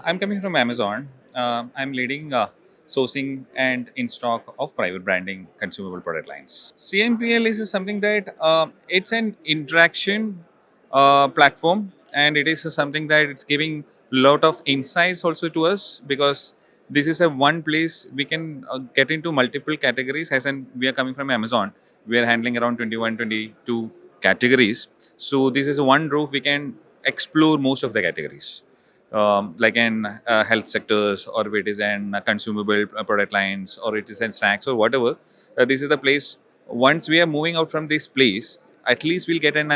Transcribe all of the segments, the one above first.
I'm coming from Amazon. I'm leading sourcing and in stock of private branding consumable product lines. CMPL is something that it's an interaction platform, and it is something that it's giving lot of insights also to us, because this is a one place we can get into multiple categories. As in, we are coming from Amazon, we are handling around 21, 22 categories. So this is one roof we can explore most of the categories, like in health sectors, or if it is in consumable product lines, or it is in snacks or whatever. This is the place. Once we are moving out from this place, at least we'll get an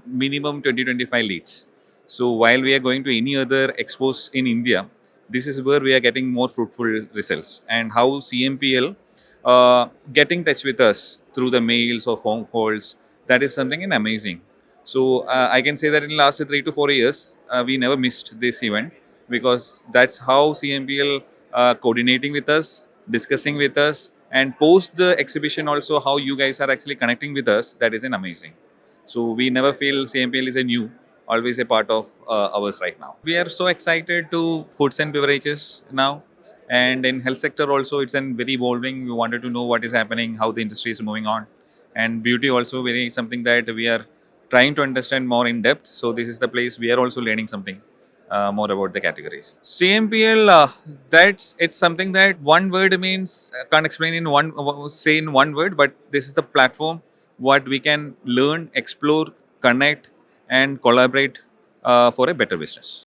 minimum 20-25 leads. So while we are going to any other expos in India, this is where we are getting more fruitful results. And how CMPL get in touch with us through the mails or phone calls, that is something amazing. So I can say that in the last 3 to 4 years, we never missed this event, because that's how CMPL coordinating with us, discussing with us, and post the exhibition also how you guys are actually connecting with us. That is an amazing. So we never feel CMPL is a new, always a part of ours right now. We are so excited to foods and beverages now. And in health sector also, it's an very evolving. We wanted to know what is happening, how the industry is moving on. And beauty also very something that we are trying to understand more in depth. So this is the place we are also learning something more about the categories. CMPL, that's it's something that one word means can't explain in one say in one word, but this is the platform what we can learn, explore, connect, and collaborate for a better business.